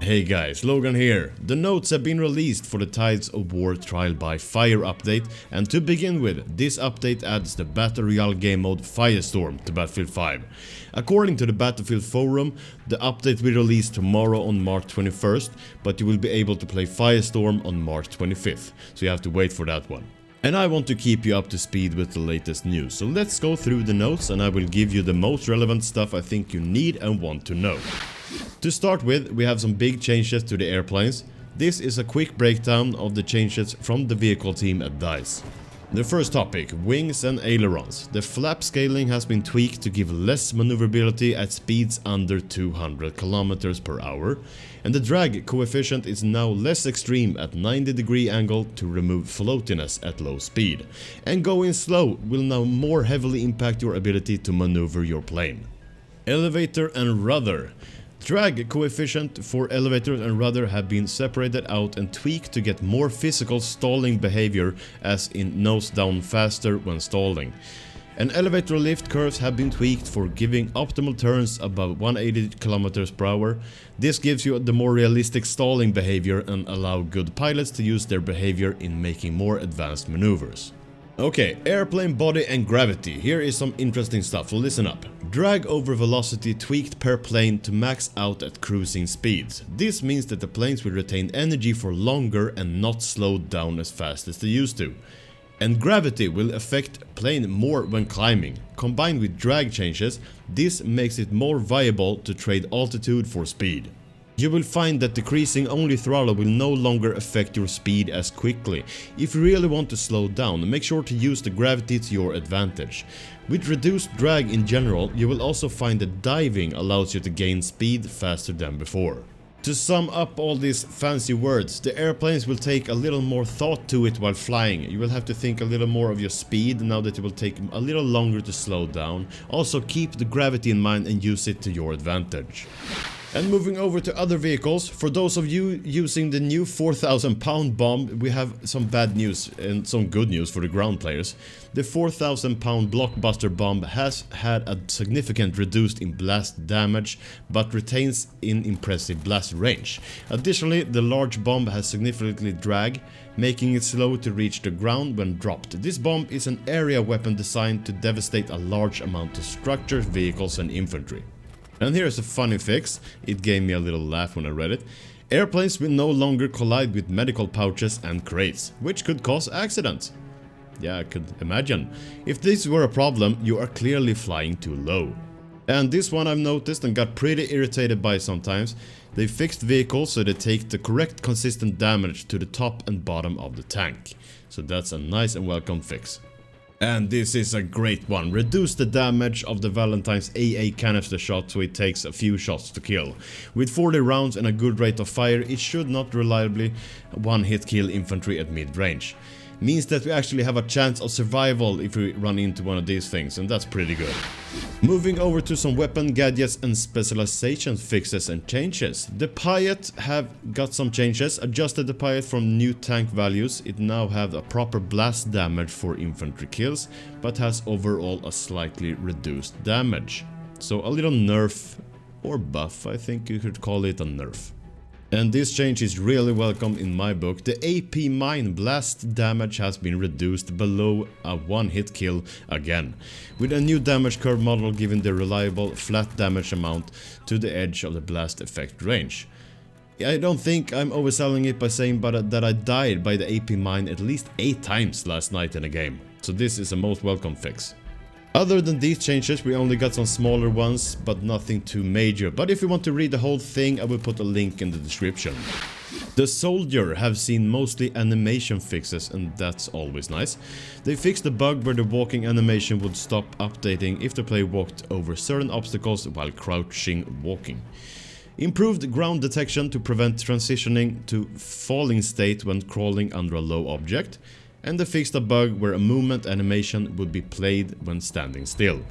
Hey guys, Logan here. The notes have been released for the Tides of War Trial by Fire update, and to begin with, this update adds the Battle Royale game mode Firestorm to Battlefield 5. According to the Battlefield forum, the update will release tomorrow on March 21st, but you will be able to play Firestorm on March 25th, so you have to wait for that one. And I want to keep you up to speed with the latest news, so let's go through the notes and I will give you the most relevant stuff I think you need and want to know. To start with, we have some big changes to the airplanes. This is a quick breakdown of the changes from the vehicle team at DICE. The first topic, wings and ailerons. The flap scaling has been tweaked to give less maneuverability at speeds under 200 km per hour, and the drag coefficient is now less extreme at 90-degree angle to remove floatiness at low speed, and going slow will now more heavily impact your ability to maneuver your plane. Elevator and rudder. Drag coefficient for elevators and rudder have been separated out and tweaked to get more physical stalling behavior, as in nose down faster when stalling. And elevator lift curves have been tweaked for giving optimal turns above 180 km per hour. This gives you the more realistic stalling behavior and allow good pilots to use their behavior in making more advanced maneuvers. Okay, airplane body and gravity. Here is some interesting stuff, so listen up. Drag over velocity tweaked per plane to max out at cruising speeds. This means that the planes will retain energy for longer and not slow down as fast as they used to. And gravity will affect plane more when climbing. Combined with drag changes, this makes it more viable to trade altitude for speed. You will find that decreasing only throttle will no longer affect your speed as quickly. If you really want to slow down, make sure to use the gravity to your advantage. With reduced drag in general, you will also find that diving allows you to gain speed faster than before. To sum up all these fancy words, the airplanes will take a little more thought to it while flying. You will have to think a little more of your speed now that it will take a little longer to slow down. Also keep the gravity in mind and use it to your advantage. And moving over to other vehicles, for those of you using the new 4,000 pound bomb, we have some bad news and some good news for the ground players. The 4,000 pound blockbuster bomb has had a significant reduced in blast damage, but retains an impressive blast range. Additionally, the large bomb has significantly drag, making it slow to reach the ground when dropped. This bomb is an area weapon designed to devastate a large amount of structures, vehicles and infantry. And here's a funny fix, it gave me a little laugh when I read it. Airplanes will no longer collide with medical pouches and crates, which could cause accidents. Yeah, I could imagine. If this were a problem, you are clearly flying too low. And this one I've noticed and got pretty irritated by sometimes. They fixed vehicles so they take the correct consistent damage to the top and bottom of the tank. So that's a nice and welcome fix. And this is a great one. Reduce the damage of the Valentine's AA canister shot so it takes a few shots to kill. With 40 rounds and a good rate of fire, it should not reliably one-hit kill infantry at mid-range. Means that we actually have a chance of survival if we run into one of these things, and that's pretty good. Moving over to some weapon gadgets and specialization fixes and changes. The Piet have got some changes, adjusted the Piet from new tank values. It now have a proper blast damage for infantry kills, but has overall a slightly reduced damage. So a little nerf, or buff, I think you could call it a nerf. And this change is really welcome in my book. The AP mine blast damage has been reduced below a one-hit kill again, with a new damage curve model giving the reliable flat damage amount to the edge of the blast effect range. I don't think I'm overselling it by saying that I died by the AP mine at least 8 times last night in a game, so this is a most welcome fix. Other than these changes, we only got some smaller ones, but nothing too major. But if you want to read the whole thing, I will put a link in the description. The Soldier have seen mostly animation fixes, and that's always nice. They fixed the bug where the walking animation would stop updating if the player walked over certain obstacles while crouching walking. Improved ground detection to prevent transitioning to falling state when crawling under a low object. And they fixed a bug where a movement animation would be played when standing still.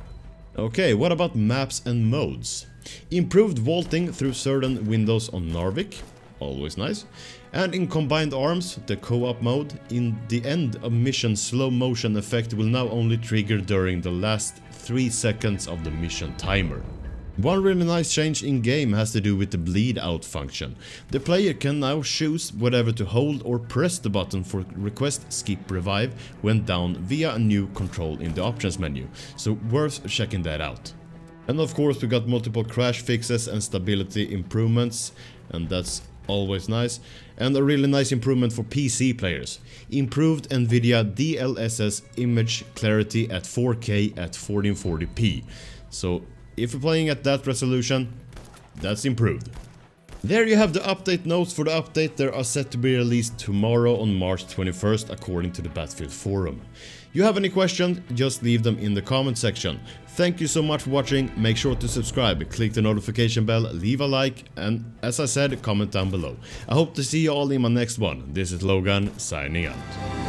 Okay, what about maps and modes? Improved vaulting through certain windows on Narvik, always nice. And in Combined Arms, the co-op mode, in the end of mission slow motion effect will now only trigger during the last 3 seconds of the mission timer. One really nice change in game has to do with the bleed out function. The player can now choose whether to hold or press the button for request skip revive when down via a new control in the options menu, so worth checking that out. And of course we got multiple crash fixes and stability improvements, and that's always nice. And a really nice improvement for PC players. Improved Nvidia DLSS image clarity at 4K at 1440p. So if you're playing at that resolution, that's improved. There you have the update notes for the update. They are set to be released tomorrow on March 21st according to the Battlefield forum. You have any questions, just leave them in the comment section. Thank you so much for watching, make sure to subscribe, click the notification bell, leave a like, and as I said, comment down below. I hope to see you all in my next one. This is Logan, signing out.